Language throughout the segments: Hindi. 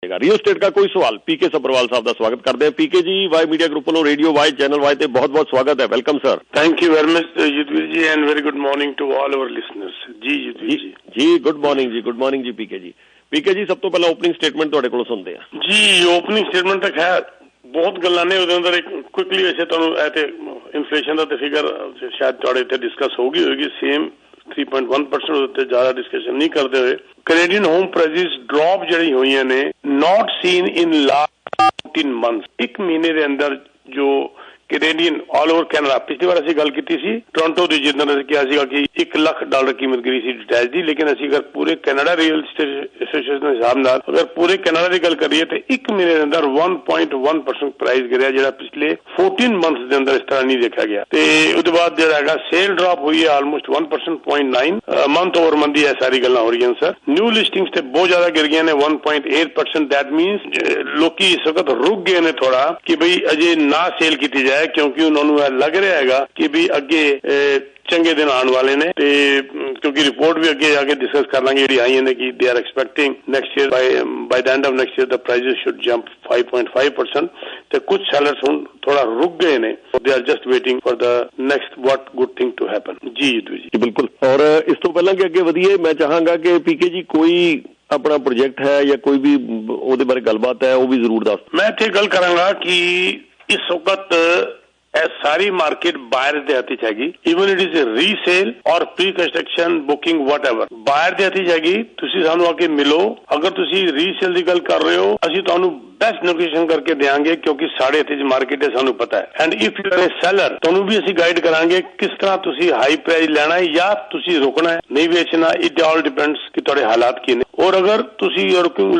जाएगा। रियल एस्टेट का कोई सवाल, पीके सब्रवाल साहब का स्वागत करते हैं। PK ji, Y media group वालों रेडियो वाई चैनल वाई ते बहुत बहुत स्वागत है। Welcome sir. Thank you very much Yudhveer ji and very good morning to all our listeners. जी युद्धवीर जी गुड मॉर्निंग जी पीके जी। पीके जी, सब तो पहला ओपनिंग स्टेटमेंट ਤੁਹਾਡੇ ਕੋਲੋਂ ਸੁਣਦੇ ਆ जी। ओपनिंग स्टेटमेंट तक है बहुत ਗੱਲਾਂ ਨੇ ਉਹਦੇ ਅੰਦਰ। ਇੱਕ ਕੁਇਕਲੀ ਵੈਸੇ ਤੁਹਾਨੂੰ ਇਹ ਤੇ ਇਨਫਲੇਸ਼ਨ ਦਾ ਤੇ ਫਿਗਰ ਸ਼ਾਇਦ ਤੁਹਾਡੇ ਇੱਥੇ ਡਿਸਕਸ ਹੋਗੀ ਸੇਮ 3.1% ਉਹਦੇ ਉੱਤੇ ਜ਼ਿਆਦਾ ਡਿਸਕਸ਼ਨ ਨਹੀਂ ਕਰਦੇ ਹੋਏ। ਕੈਨੇਡੀਅਨ ਹੋਮ ਪ੍ਰਾਈਸਿਸ ਡ੍ਰੌਪ ਜਿਹੜੀ ਹੋਈਆਂ ਨੇ ਨਾਟ ਸੀਨ ਇਨ ਲਾਸਟ 14 ਮੰਥਸ। ਇੱਕ ਮਹੀਨੇ ਦੇ ਅੰਦਰ ਜੋ ਕੈਨੇਡੀਅਨ ਆਲ ਓਵਰ ਕੈਨੇਡਾ, ਪਿਛਲੀ ਵਾਰ ਅਸੀਂ ਗੱਲ ਕੀਤੀ ਸੀ ਟੋਰਾਂਟੋ ਦੀ, ਜਿੱਦਾਂ ਅਸੀਂ ਕਿਹਾ ਸੀਗਾ ਕਿ $1 ਲੱਖ ਕੀਮਤ ਗਿਰੀ ਸੀ ਡਿਟੈਚ ਦੀ। ਲੇਕਿਨ ਅਸੀਂ ਅਗਰ ਪੂਰੇ ਕੈਨੇਡਾ ਰੀਅਲ ਏਸਟੇਟ ਐਸੋਸੀਏਸ਼ਨ ਦੇ ਹਿਸਾਬ ਨਾਲ ਅਗਰ ਪੂਰੇ ਕੈਨੇਡਾ ਦੀ ਗੱਲ ਕਰੀਏ ਤੇ ਇੱਕ ਮਹੀਨੇ ਦੇ ਅੰਦਰ 1.1% ਪ੍ਰਾਈਸ ਗਿਰਿਆ, ਜਿਹੜਾ ਪਿਛਲੇ 14 ਮੰਥਸ ਦੇ ਅੰਦਰ ਇਸ ਤਰ੍ਹਾਂ ਨਹੀਂ ਦੇਖਿਆ ਗਿਆ। ਤੇ ਉਹਦੇ ਬਾਅਦ ਜਿਹੜਾ ਹੈਗਾ ਸੇਲ ਡ੍ਰੌਪ ਹੋਈ ਹੈ ਆਲਮੋਸਟ 1%, 0.9 ਮੰਥ ਓਵਰ ਮੰਥ ਦੀ ਇਹ ਸਾਰੀ ਗੱਲਾਂ ਹੋ ਰਹੀਆਂ ਸਰ। ਨਿਊ ਲਿਸਟਿੰਗਸ ਤੇ ਬਹੁਤ ਜ਼ਿਆਦਾ ਗਿਰ ਗਈਆਂ ਨੇ 1.8%। ਦੈਟ ਮੀਨਸ ਲੋਕੀ ਇਸ ਵਕਤ ਰੁਕ ਗਏ ਨੇ ਥੋੜਾ ਕਿ ਬਈ ਅਜੇ ਨਾ ਸੇਲ ਕੀਤੀ ਜਾਏ, ਕਿਉਂਕਿ ਉਹਨਾਂ ਨੂੰ ਇਹ ਲੱਗ ਰਿਹਾ ਹੈਗਾ ਕਿ ਵੀ ਅੱਗੇ ਚੰਗੇ ਦਿਨ ਆਉਣ ਵਾਲੇ ਨੇ। ਤੇ ਕਿਉਂਕਿ ਰਿਪੋਰਟ ਵੀ ਅੱਗੇ ਜਾ ਕੇ ਡਿਸਕਸ ਕਰ ਲਾਂਗੇ ਜਿਹੜੀ ਆਈਆਂ ਨੇ ਕਿ they are expecting next year by the end of next year the prices should jump 5.5%। ਤੇ ਕੁਝ ਸੈਲਰਸ ਹੁਣ ਥੋੜਾ ਰੁਕ ਗਏ ਨੇ, they are just waiting for the next what good thing to happen. जी जी बिल्कुल। और इस तो पहला कि अगे वधिए, मैं चाहांगा कि पीके जी कोई अपना प्रोजेक्ट है या कोई भी ਉਹਦੇ ਬਾਰੇ ਗੱਲਬਾਤ ਹੈ ਉਹ ਵੀ ਜ਼ਰੂਰ ਦੱਸ। मैं ਇੱਥੇ ਗੱਲ ਕਰਾਂਗਾ ਕਿ ਇਸ ਵਕਤ सारी मार्केट बायर ਦੇ ਹੱਥ 'ਚ ਹੈਗੀ। ਇਵਨ ਇਟ ਇਜ਼ ਰੀਸੇਲ ਔਰ ਪ੍ਰੀ ਕੰਸਟਰਕਸ਼ਨ ਬੁਕਿੰਗ ਵਾਟਐਵਰ ਬਾयर ਦੇ ਹੱਥ 'ਚ ਹੈਗੀ। ਤੁਸੀਂ ਸਾਨੂੰ ਆ ਕੇ ਮਿਲੋ। ਅਗਰ ਤੁਸੀਂ ਰੀਸੇਲ ਦੀ ਗੱਲ ਕਰ ਰਹੇ ਹੋ, ਅਸੀਂ ਤੁਹਾਨੂੰ बेस्ट नेगोशिएशन करके देंगे, क्योंकि साढ़े हत्थ मार्केट है, सानू पता है। And if you are a seller, तुहानू भी असीं गाइड करांगे किस तरह तुसी हाई प्राइस लेना है या तुसी रोकना है, नहीं बेचना। इट ऑल डिपेंड्स कि तुहाडे हालात की ने। और अगर तुसी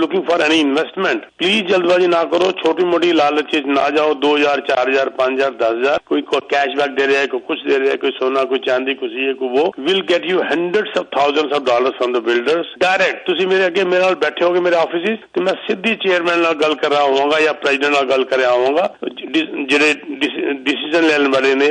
looking for any investment, please जल्दबाजी ना करो, छोटी मोटी लालच ना जाओ। 2,000 4,000 5,000 10,000 कोई कैशबैक दे रहा है, कोई कुछ दे रहा है, कोई सोना, कोई चांदी, कुछ ये कोई वो, will get you hundreds of thousands of dollars from the builders direct. तुसी मेरे अगे मेरे नाल बैठे होगे मेरे ऑफिस तो मैं सीधी चेयरमैन नाल गल कर रहा होवांगा या प्रेसिडेंट नाल गल कर रहा होवांगा, ਜਿਹੜੇ डिसीजन ਲੈਣ ਵਾਲੇ ਨੇ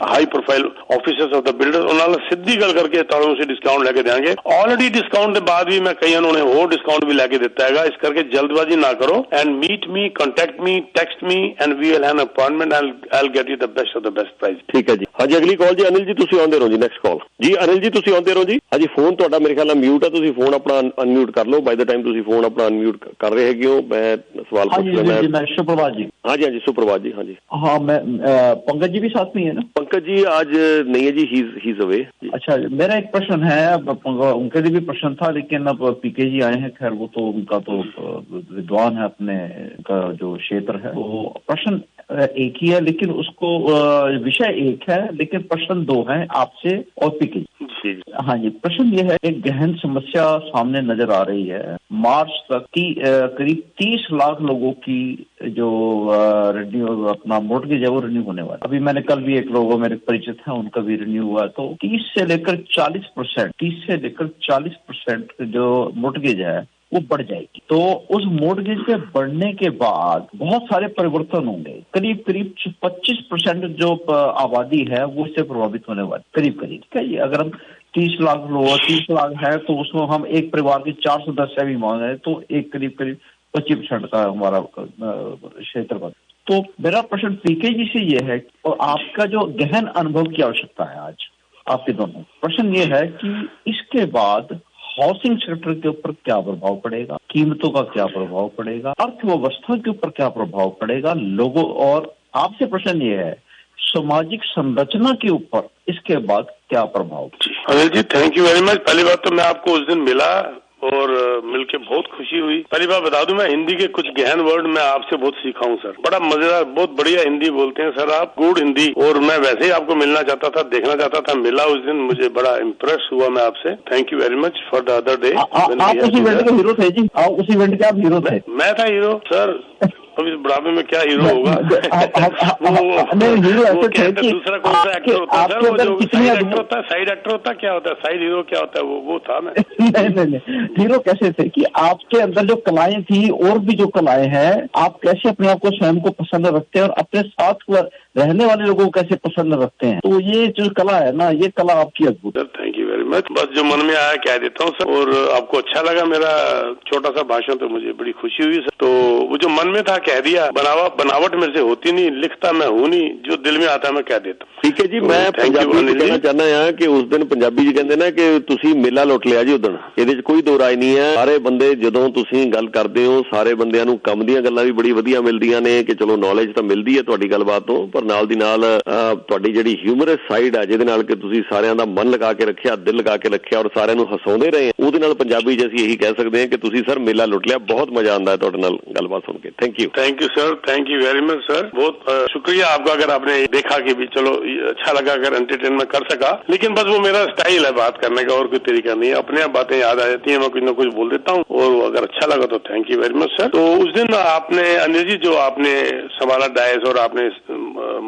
high profile officers of the builder, उन्होंने सीधी गल करके ਤੁਹਾਨੂੰ ਅਸੀਂ डिस्काउंट लेके देंगे। ऑलरेडी डिस्काउंट के बाद भी मैं कईयां ਨੂੰ ਹੋਰ डिस्काउंट भी लेके ਦਿੱਤਾ ਹੈਗਾ। ਇਸ ਕਰਕੇ ਜਲਦਬਾਜ਼ੀ ਨਾ ਕਰੋ। And meet me, contact me, text me and we will have an appointment and I will get you the best of the best price. ठीक है जी। हाँ जी, अगली कॉल जी अनिल जी, ਤੁਸੀਂ ਆਉਂਦੇ ਰਹੋ ਜੀ। ਨੈਕਸਟ ਕਾਲ ਜੀ ਅनिल जी, ਤੁਸੀਂ ਆਉਂਦੇ ਰਹੋ ਜੀ। ਹਾਂਜੀ, ਫੋਨ ਤੁਹਾਡਾ ਮੇਰੇ ਖਿਆਲ ਨਾਲ ਮਿਊਟ ਹੈ, ਤੁਸੀਂ ਫੋਨ ਆਪਣਾ ਅਨਮਿਊਟ ਕਰ ਲਓ। ਬਾਈ ਦ ਟਾਈਮ ਤੁਸੀਂ ਫੋਨ ਆਪਣਾ ਅਨਮਿਊਟ ਕਰ ਰਹੇ ਹੈਗੇ ਹੋ, ਮੈਂ सवाल पूछ रहा हूं। मैं सुप्रभात जी। हाँ जी, हाँ जी, सुप्रभात जी। हाँ जी, हाँ मैं पंकज जी भी साथ में है ना? पंकज जी आज नहीं है जी, ही इज अवे। अच्छा, मेरा एक प्रश्न है, उनके लिए भी प्रश्न था, लेकिन अब पीके जी आए हैं। खैर वो तो उनका तो विद्वान है, अपने का जो क्षेत्र है। तो प्रश्न एक ही है, लेकिन उसको विषय एक है, लेकिन प्रश्न दो हैं, आपसे और पीके जी। हाँ जी, प्रश्न ये है, एक गहन समस्या सामने नजर आ रही है। मार्च तक करीब 30 लाख लोगों की जो रिन्यू अपना मोर्टगेज है वो रिन्यू होने वाला। अभी मैंने कल भी एक लोगों मेरे परिचित हैं, उनका भी रिन्यू हुआ। तो 30 से लेकर 40% जो मोर्टगेज है वो बढ़ जाएगी। तो उस मोर्टगेज के बढ़ने के बाद बहुत सारे परिवर्तन होंगे। करीब 25% जो आबादी है वो इससे प्रभावित होने वाली, करीब ठीक है। ये अगर हम 30 लाख लोग 30 लाख है तो उसमें हम एक परिवार के 4 सदस्य भी मान रहे तो एक करीब 25% का हमारा क्षेत्र बन। तो मेरा प्रश्न पीके जी से ये है, और आपका जो गहन अनुभव की आवश्यकता है आज आपके दोनों, प्रश्न ये है कि इसके बाद हाउसिंग सेक्टर के ऊपर क्या प्रभाव पड़ेगा, कीमतों का क्या प्रभाव पड़ेगा, अर्थव्यवस्था के ऊपर क्या प्रभाव पड़ेगा लोगों, और आपसे प्रश्न ये है सामाजिक संरचना के ऊपर इसके बाद क्या प्रभाव। Anil ji, thank you very much. पहली बात तो मैं आपको उस दिन मिला और मिलके बहुत खुशी हुई। पहली बात बता दूं, मैं हिंदी के कुछ गहन वर्ड मैं आपसे बहुत सीखा हूं सर। बड़ा मजेदार, बहुत बढ़िया हिंदी बोलते हैं सर आप, गुड हिंदी। और मैं वैसे ही आपको मिलना चाहता था, देखना चाहता था, मिला उस दिन, मुझे बड़ा इम्प्रेस हुआ मैं आपसे। Thank you very much for the other day. आप उस इवेंट के हीरो थे जी, आप उस इवेंट के आप हीरो थे। मैं था हीरो सर, अब इस बुढ़ापे में क्या हीरो होगा। हीरो ऐसे थे कि दूसरा कौन सा एक्टर होता है सर, वो जो साइड एक्टर होता है, साइड एक्टर होता है, क्या होता है साइड हीरो, क्या होता है वो था मैं। नहीं, हीरो कैसे थे कि आपके अंदर जो कलाएं थी और भी जो कलाएं हैं, आप कैसे अपने आप को स्वयं को पसंद रखते हैं और अपने साथ रहने वाले लोगों को कैसे पसंद रखते हैं। तो ये जो कला है ना, ये कला आपकी अद्भुत। Thank you. Very much. बस जो मन में आया कह देता हूँ सर, और आपको अच्छा लगा मेरा छोटा सा भाषण, तो मुझे बड़ी खुशी हुई सर। तो वो जो मन में था कह दिया, बनावट मेरे से होती नहीं, लिखता मैं हूँ नहीं, जो दिल में आता है मैं कह देता हूँ। ठीक है जी, मैं ਪੰਜਾਬੀ ਚ ਕਹਿਣਾ ਚਾਹੁੰਦਾ ਹਾਂ ਕਿ ਉਸ ਦਿਨ ਪੰਜਾਬੀ ਚ ਕਹਿੰਦੇ ਨੇ ਕਿ ਤੁਸੀਂ ਮੇਲਾ ਲੁੱਟ ਲਿਆ ਜੀ ਉਦਣ, ਇਹਦੇ ਚ ਕੋਈ ਦੋ ਰਾਏ ਨਹੀਂ ਹੈ। ਸਾਰੇ ਬੰਦੇ ਜਦੋਂ ਤੁਸੀਂ ਗੱਲ ਕਰਦੇ ਹੋ, ਸਾਰੇ ਬੰਦਿਆਂ ਨੂੰ ਕੰਮ ਦੀਆਂ ਗੱਲਾਂ ਵੀ ਬੜੀ ਵਧੀਆ ਮਿਲਦੀਆਂ ਨੇ ਕਿ ਚਲੋ ਨੌਲੇਜ ਤਾਂ ਮਿਲਦੀ ਹੈ ਤੁਹਾਡੀ ਗੱਲਬਾਤ ਤੋਂ, ਪਰ ਨਾਲ ਦੀ ਨਾਲ ਤੁਹਾਡੀ ਜਿਹੜੀ ਹਿਊਮਰਸ ਸਾਈਡ ਆ ਜਿਹਦੇ ਨਾਲ ਕਿ ਤੁਸੀਂ ਸਾਰਿਆਂ ਦਾ ਮਨ ਲਗਾ ਕੇ ਰੱਖਿਆ, ਦਿਲ ਲਗਾ ਕੇ ਰੱਖਿਆ ਔਰ ਸਾਰਿਆਂ ਨੂੰ ਹਸਾਉਂਦੇ ਰਹੇ, ਉਹਦੇ ਨਾਲ ਪੰਜਾਬੀ ਚ ਅਸੀਂ ਇਹੀ ਕਹਿ ਸਕਦੇ ਹਾਂ ਕਿ ਤੁਸੀਂ ਸਰ ਮੇਲਾ ਲੁੱਟ ਲਿਆ। ਬਹੁਤ ਮਜ਼ਾ ਆਉਂਦਾ ਹੈ ਤੁਹਾਡੇ ਨਾਲ ਗੱਲਬਾਤ ਸੁਣ के। Thank you sir, thank you very much sir, बहुत शुक्रिया आपका। अगर आपने देखा कि भी चलो अच्छा लगा, अगर एंटरटेनमेंट कर सका, लेकिन बस वो मेरा स्टाइल है बात करने का, और कोई तरीका नहीं है। अपने आप बातें याद आ जाती है, मैं कुछ ना कुछ बोल देता हूँ, और अगर अच्छा लगा तो thank you very much sir. तो उस दिन आपने अनिल जी जो आपने संभाला डायस और आपने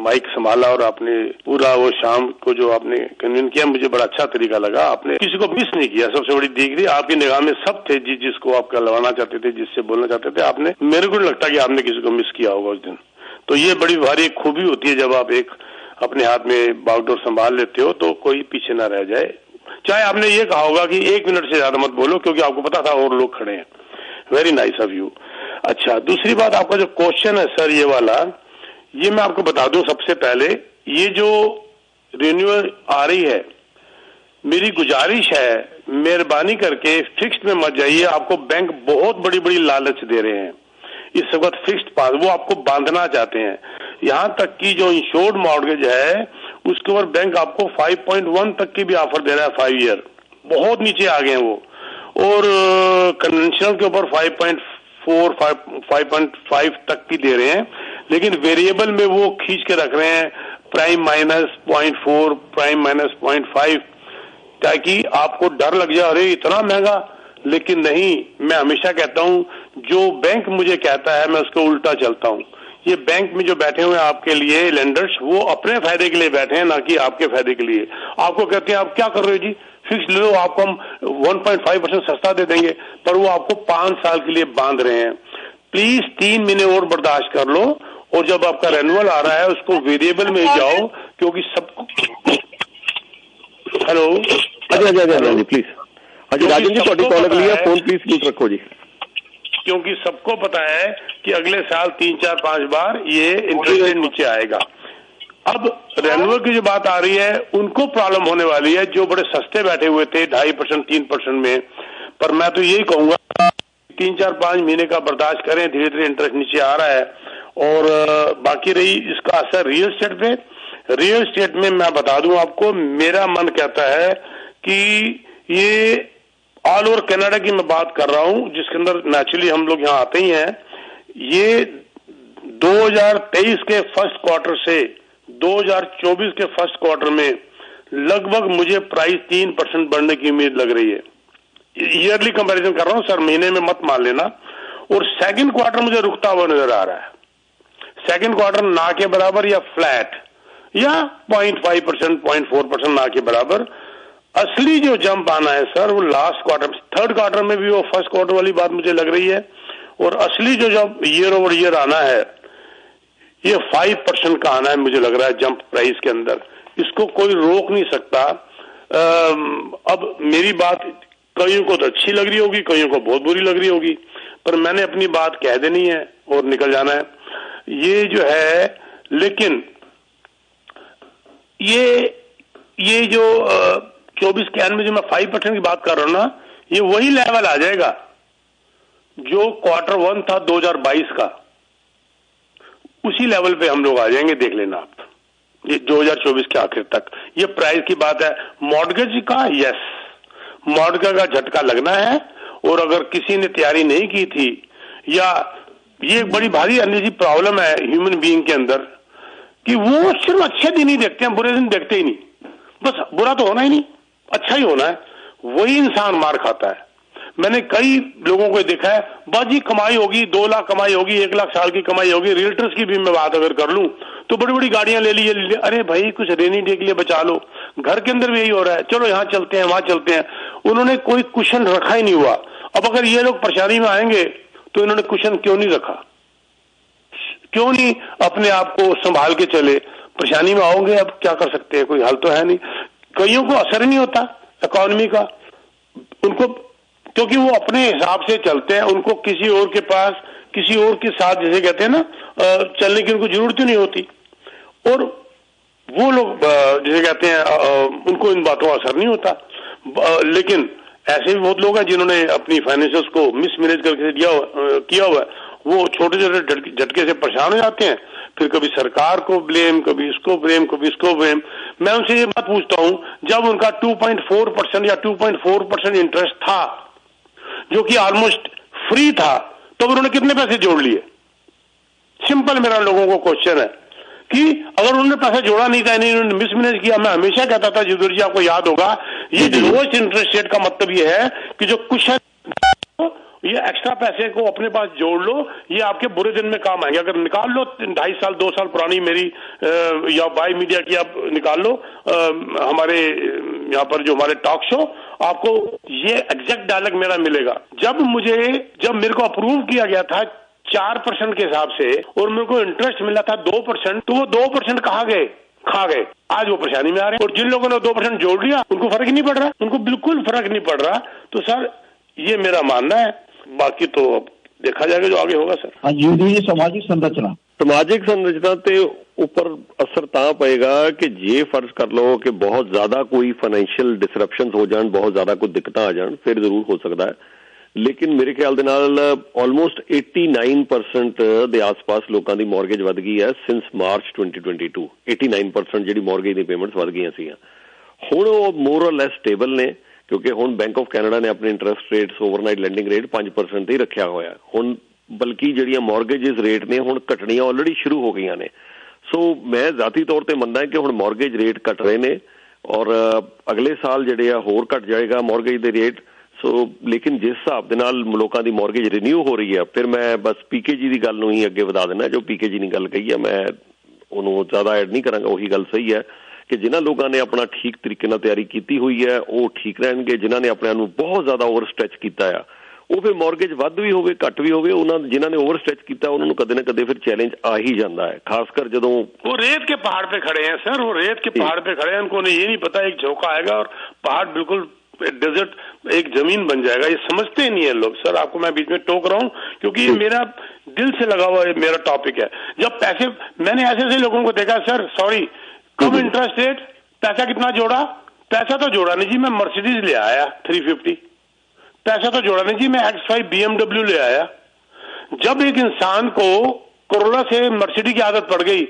माइक संभाला और आपने पूरा वो शाम को जो आपने कन्वीन किया, मुझे बड़ा अच्छा तरीका लगा। आपने किसी को मिस नहीं किया, सबसे बड़ी डिग्री आपकी निगाह में सब थे जिसको आप कहलवाना चाहते थे, जिससे बोलना चाहते थे। आपने, मेरे को लगता कि आपने किसी को मिस किया होगा उस दिन। तो ये बड़ी भारी खूबी होती है जब आप एक अपने हाथ में बागडोर संभाल लेते हो तो कोई पीछे ना रह जाए। चाहे आपने ये कहा होगा कि 1 मिनट से ज्यादा मत बोलो, क्योंकि आपको पता था और लोग खड़े हैं। Very nice of you. अच्छा, दूसरी बात, आपका जो क्वेश्चन है सर ये वाला, ये मैं आपको बता दूं सबसे पहले, ये जो रिन्यूअल आ रही है, मेरी गुजारिश है मेहरबानी करके फिक्स्ड में मत जाइए। आपको बैंक बहुत बड़ी बड़ी लालच दे रहे हैं इस वक्त, फिक्स्ड पास वो आपको बांधना चाहते हैं। यहां तक कि जो इंश्योर्ड मॉर्गेज है उसके ऊपर बैंक आपको 5.1 तक की भी ऑफर दे रहा है, 5 ईयर, बहुत नीचे आ गए हैं वो। और कन्वेंशनल के ऊपर 5.4 5.5 तक की दे रहे हैं, लेकिन वेरिएबल में वो खींच के रख रहे हैं प्राइम -0.4, प्राइम -0.5, ताकि आपको डर लग जाए अरे इतना महंगा। लेकिन नहीं, मैं हमेशा कहता हूं जो बैंक मुझे कहता है मैं उसको उल्टा चलता हूं। ये बैंक में जो बैठे हुए हैं आपके लिए लेंडर्स, वो अपने फायदे के लिए बैठे हैं, ना कि आपके फायदे के लिए। आपको कहते हैं आप क्या कर रहे हो जी, फिक्स ले लो, आपको हम 1.5% सस्ता दे देंगे, पर वो आपको 5 साल के लिए बांध रहे हैं। प्लीज 3 महीने और बर्दाश्त कर लो, और जब आपका रेन्युअल आ रहा है उसको वेरिएबल में जाओ, क्योंकि सबको hello ji please Rajan ji थोड़ी कॉल अगली है, फोन प्लीज म्यूट रखो जी। क्योंकि सबको पता है कि अगले साल 3, 4, 5 बार ये इंटरेस्ट रेट नीचे आएगा। अब रेन्युअल की जो बात आ रही है उनको प्रॉब्लम होने वाली है जो बड़े सस्ते बैठे हुए थे 2.5%, 3% में। पर मैं तो यही कहूंगा 3, 4, 5 महीने का बर्दाश्त करें, धीरे धीरे इंटरेस्ट नीचे आ रहा है। और बाकी रही इसका असर रियल एस्टेट पे, रियल एस्टेट में मैं बता दूं आपको, मेरा मन कहता है कि ये ऑल ओवर कनाडा की मैं बात कर रहा हूं, जिसके अंदर नेचुरली हम लोग यहाँ आते ही हैं। ये 2023 के फर्स्ट क्वार्टर से 2024 के फर्स्ट क्वार्टर में लगभग मुझे प्राइस 3% बढ़ने की उम्मीद लग रही है। ईयरली कंपैरिजन कर रहा हूं सर, महीने में मत मान लेना। और सेकंड क्वार्टर मुझे रुकता हुआ नजर आ रहा है। सेकंड क्वार्टर ना के बराबर या फ्लैट, या 0.5%, 0.4% ना के बराबर। असली जो जंप आना है सर वो लास्ट क्वार्टर, थर्ड क्वार्टर में भी वो फर्स्ट क्वार्टर वाली बात मुझे लग रही है। और असली जो जंप ईयर ओवर ईयर आना है ये 5% का आना है मुझे लग रहा है जंप प्राइस के अंदर। इसको कोई रोक नहीं सकता। अब मेरी बात कईयों को तो अच्छी लग रही होगी, कईयों को बहुत बुरी लग रही होगी, पर मैंने अपनी बात कह देनी है और निकल जाना है। ये जो है, लेकिन ये जो 24 के एंड में जो मैं 5% की बात कर रहा हूं ना, ये वही लेवल आ जाएगा जो क्वार्टर 1 था 2022 का, उसी लेवल पे हम लोग आ जाएंगे, देख लेना आप। ये 2024 के आखिर तक ये प्राइस की बात है। मॉर्गेज का, यस, मॉर्गेज का झटका लगना है। और अगर किसी ने तैयारी नहीं की थी, या ये एक बड़ी भारी अनिल जी प्रॉब्लम है ह्यूमन बीइंग के अंदर कि वो सिर्फ अच्छे दिन ही देखते हैं, बुरे दिन देखते ही नहीं। बस बुरा तो होना ही नहीं, अच्छा ही होना है, वही इंसान मार खाता है। मैंने कई लोगों को देखा है, बस जी कमाई होगी, 2 लाख कमाई होगी, 1 लाख साल की कमाई होगी। रियल्टर्स की भी मैं बात अगर कर लूं तो बड़ी बड़ी गाड़ियां ले ली। अरे भाई कुछ रेनी डे के लिए बचा लो। घर के अंदर भी यही हो रहा है, चलो यहाँ चलते हैं, वहां चलते हैं। उन्होंने कोई कुशन रखा ही नहीं हुआ। अब अगर ये लोग परेशानी में आएंगे तो इन्होंने कुशन क्यों नहीं रखा, क्यों नहीं अपने आप को संभाल के चले। परेशानी में आओगे, अब क्या कर सकते हैं, कोई हल तो है नहीं। कईयों को असर ही नहीं होता, इकोनॉमी का। उनको, क्योंकि वो अपने हिसाब से चलते हैं, उनको किसी और के पास, किसी और के साथ, जैसे कहते हैं ना, चलने की उनको जरूरत ही नहीं होती। और वो लोग जैसे कहते हैं उनको इन बातों का असर नहीं होता। लेकिन ऐसे भी बहुत लोग हैं जिन्होंने अपनी फाइनेंशियल्स को मिसमैनेज करके किया हुआ है, वो छोटे छोटे झटके से परेशान हो जाते हैं, फिर कभी सरकार को ब्लेम, कभी इसको ब्लेम, कभी इसको ब्लेम। मैं उनसे ये बात पूछता हूं, जब उनका 2.4% या 2.4% इंटरेस्ट था, जो कि ऑलमोस्ट फ्री था, तो उन्होंने कितने पैसे जोड़ लिए? सिंपल मेरा लोगों को क्वेश्चन है कि अगर उन्होंने पैसा जोड़ा नहीं था, इन्होंने मिसमैनेज किया। मैं हमेशा कहता था, जिदुर जी आपको याद होगा, ये लोएस्ट इंटरेस्ट रेट का मतलब ये है कि जो कुछ है ये एक्स्ट्रा पैसे को अपने पास जोड़ लो, ये आपके बुरे दिन में काम आएंगे। अगर निकाल लो 2.5 साल 2 साल पुरानी मेरी या बाय मीडिया की आप निकाल लो, हमारे यहाँ पर जो हमारे टॉक शो, आपको ये एग्जैक्ट डायलॉग मेरा मिलेगा। जब मेरे को अप्रूव किया गया था 4% के हिसाब से और मेरे को इंटरेस्ट मिला था 2%, तो वो 2% कहाँ गए? खा गए। आज वो परेशानी में आ रहे हैं। और जिन लोगों ने 2% जोड़ लिया, उनको फर्क ही नहीं पड़ रहा, उनको बिल्कुल फर्क नहीं पड़ रहा। तो सर, ये मेरा मानना है, बाकी तो अब देखा जाएगा जो आगे होगा। सर हाँ जी, सामाजिक संरचना ते ऊपर असर तां पएगा कि जे फर्ज कर लो कि बहुत ज्यादा कोई फाइनेंशियल डिसरप्शन हो जान, बहुत ज्यादा कोई दिक्कतां आ जान, फिर जरूर हो सकता है। लेकिन मेरे ख्याल ਦੇ ਨਾਲ ਆਲਮੋਸਟ 89% ਦੇ ਆਸ-ਪਾਸ ਲੋਕਾਂ ਦੀ ਮੌਰਗੇਜ ਵਧ ਗਈ ਹੈ ਸਿੰਸ ਮਾਰਚ 2022। 89% ਜਿਹੜੀ ਮੌਰਗੇਜ ਦੀ ਪੇਮੈਂਟਸ ਵਧ ਗਈਆਂ ਸੀਗੀਆਂ। ਹੁਣ ਉਹ ਮੋਰ ਔਰ ਲੈਸ ਸਟੇਬਲ ਨੇ, ਕਿਉਂਕਿ ਹੁਣ ਬੈਂਕ ਆਫ ਕੈਨੇਡਾ ਨੇ ਆਪਣੇ interest rates overnight landing rate 5% ਤੇ ਹੀ ਰੱਖਿਆ ਹੋਇਆ। ਹੁਣ ਬਲਕਿ ਜਿਹੜੀਆਂ ਮੌਰਗੇजेस ਰੇਟ ਨੇ ਹੁਣ ਘਟਣੀਆਂ ਆਲਰੇਡੀ ਸ਼ੁਰੂ ਹੋ ਗਈਆਂ ਨੇ। ਸੋ ਮੈਂ ਜ਼ਾਤੀ ਤੌਰ ਤੇ ਮੰਨਦਾ ਕਿ ਹੁਣ ਮੌਰਗੇਜ ਰੇਟ ਘਟ ਰਹੇ ਨੇ ਔਰ ਅਗਲੇ ਸਾਲ ਜਿਹੜੇ ਆ ਹੋਰ ਘਟ ਜਾਏਗਾ ਮੌਰਗੇਜ ਦੇ ਰੇਟ। लेकिन जिस हिसाब के नाल लोगों की मॉर्गेज रिन्यू हो रही है, फिर मैं बस PKG की गल ही अगे वधा देना। जो PKG ने गल कही है मैं उन्होंने ज़्यादा ऐड नहीं करांगा। वही गल सही है कि जिन्होंने लोगों ने अपना ठीक तरीके नाल तैयारी की हुई है वो ठीक रहणगे। जिन्होंने अपने आप बहुत ज़्यादा ओवर स्ट्रैच किया है वो फिर मॉर्गेज वध भी होवे घट भी होवे, जिन्होंने ओवर स्ट्रैच किया उन्होंने कदे ना कदे फिर चैलेंज आ ही जाता है। खासकर जदों वो रेत के पहाड़ पे खड़े हैं सर, वो रेत के पहाड़ पे खड़े हैं, उनको ये नहीं पता एक झोंका आएगा और पहाड़ बिल्कुल डेजर्ट एक जमीन बन जाएगा। ये समझते नहीं है लोग। सर आपको मैं बीच में टोक रहा हूं क्योंकि ये मेरा दिल से लगा हुआ मेरा टॉपिक है। जब पैसे, मैंने ऐसे लोगों को देखा, सर सॉरी, कम इंटरेस्ट रेट, पैसा कितना जोड़ा? पैसा तो जोड़ा नहीं जी, मैं मर्सिडीज ले आया 350। पैसा तो जोड़ा नहीं जी, मैं X5 BMW ले आया। जब एक इंसान को कोरोला से मर्सिडीज की आदत पड़ गई,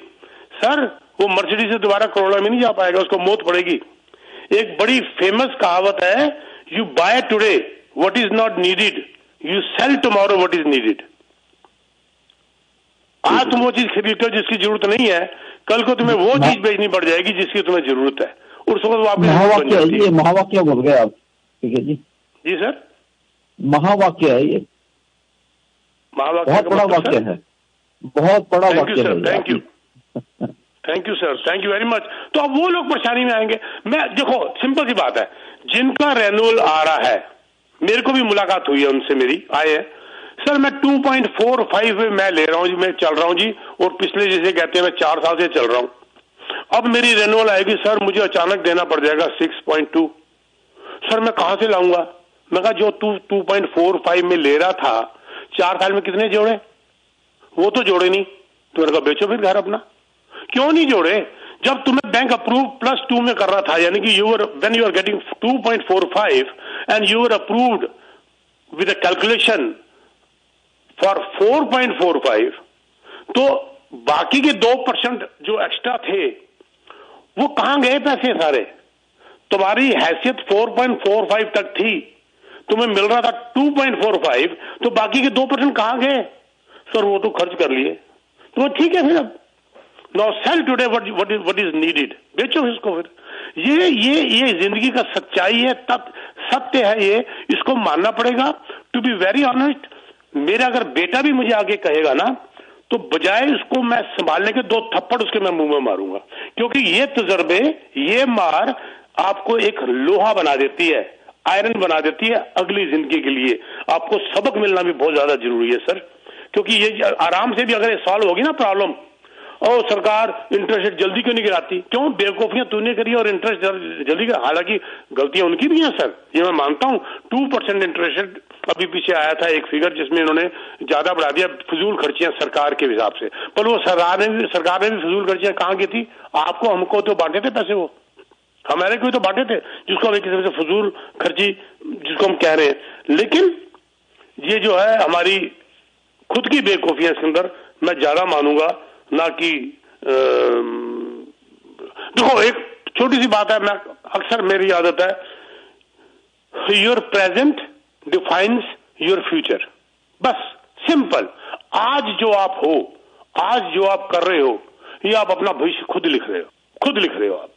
सर वो मर्सिडीज से दोबारा कोरोला में नहीं जा पाएगा, उसको मौत पड़ेगी। एक बड़ी फेमस कहावत है, you buy today what is not needed, you sell tomorrow what is needed. आज तुम वो चीज खरीदते हो जिसकी जरूरत नहीं है, कल को तुम्हें वो चीज बेचनी पड़ जाएगी जिसकी तुम्हें जरूरत है। और उस वक्त वो आपकी महावाक्य बोल गए आप। ठीक है जी। जी सर, महावाक्य है ये, महावाक्य बहुत बड़ा वाक्य है, बहुत बड़ा वाक्य है। Thank you sir, thank you very much. तो अब वो लोग परेशानी में आएंगे। मैं देखो सिंपल सी बात है, जिनका रेन्यूअल आ रहा है, मेरे को भी मुलाकात हुई है उनसे, मेरी आए हैं सर, मैं 2.45 में मैं ले रहा हूं जी, मैं चल रहा हूं जी, और पिछले जैसे कहते हैं मैं 4 साल से चल रहा हूं। अब मेरी रेन्यूअल आएगी सर, मुझे अचानक देना पड़ जाएगा 6.2। सर मैं कहां से लाऊंगा? मैं कहा जो 2.45 में ले रहा था 4 साल में कितने जोड़े? वो तो जोड़े नहीं। तो मैंने कहा बेचो फिर घर अपना। क्यों नहीं जोड़े? जब तुम्हें बैंक अप्रूव +2 में कर रहा था, यानी कि when you are getting 2.45 and you are approved with a calculation for 4.45, तो बाकी के 2% जो एक्स्ट्रा थे वो कहां गए पैसे सारे? तुम्हारी हैसियत 4.45 तक थी, तुम्हें मिल रहा था 2.45, तो बाकी के 2% कहां गए? सर वो तो खर्च कर लिए। तो ठीक है फिर, अब now sell today what is needed, बेचो इसको फिर। ये जिंदगी का सच्चाई है, तब सत्य है ये, इसको मानना पड़ेगा। टू बी वेरी ऑनेस्ट, मेरा अगर बेटा भी मुझे आगे कहेगा ना, तो बजाय उसको मैं संभालने के 2 थप्पड़ उसके मैं मुंह में मारूंगा, क्योंकि ये तजर्बे, ये मार आपको एक लोहा बना देती है, आयरन बना देती है अगली जिंदगी के लिए। आपको सबक मिलना भी बहुत ज्यादा जरूरी है सर, क्योंकि ये आराम से भी अगर ये सॉल्व होगी ना प्रॉब्लम, और सरकार इंटरेस्ट रेट जल्दी क्यों नहीं गिराती? क्यों? बेवकूफियां तूने करी और इंटरेस्ट जल्दी गिरा। हालांकि गलतियां उनकी भी हैं सर, ये मैं मानता हूं। 2% इंटरेस्ट रेट अभी पीछे आया था एक फिगर, जिसमें इन्होंने ज्यादा बढ़ा दिया, फिजूल खर्चियां सरकार के हिसाब से। पर वो सरकार ने भी फिजूल खर्चियां कहाँ की थी? आपको हमको तो बांटे थे पैसे, वो हमारे को तो बांटे थे, जिसको अभी किसी से फजूल खर्ची जिसको हम कह रहे हैं। लेकिन ये जो है हमारी खुद की बेवकूफियां इसके अंदर मैं ज्यादा मानूंगा, ना कि देखो एक छोटी सी बात है, मैं अक्सर मेरी आदत है, your present defines your future. बस सिंपल। आज जो आप हो, आज जो आप कर रहे हो, ये आप अपना भविष्य खुद लिख रहे हो आप।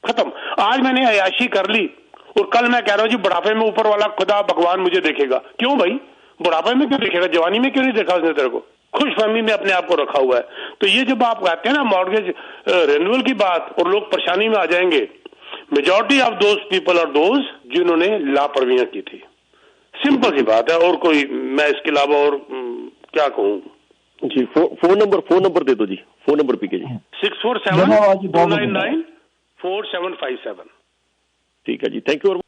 खत्म। आज मैंने अयाशी कर ली और कल मैं कह रहा हूं जी बुढ़ापे में ऊपर वाला खुदा भगवान मुझे देखेगा। क्यों भाई? बुढ़ापे में क्यों देखेगा? जवानी में क्यों नहीं देखा उसने तेरे को? खुशफहमी में अपने आप को रखा हुआ है। तो ये जब आप कहते हैं ना मॉर्गेज रेन्यूअल की बात, और लोग परेशानी में आ जाएंगे, मेजॉरिटी ऑफ दोज पीपल और दोज जिन्होंने लापरवाहियां की थी। सिंपल सी बात है, और कोई मैं इसके अलावा और क्या कहूं जी। फोन नंबर दे दो जी, फोन नंबर पीके जी। 647-299-4757। ठीक है जी, थैंक यू।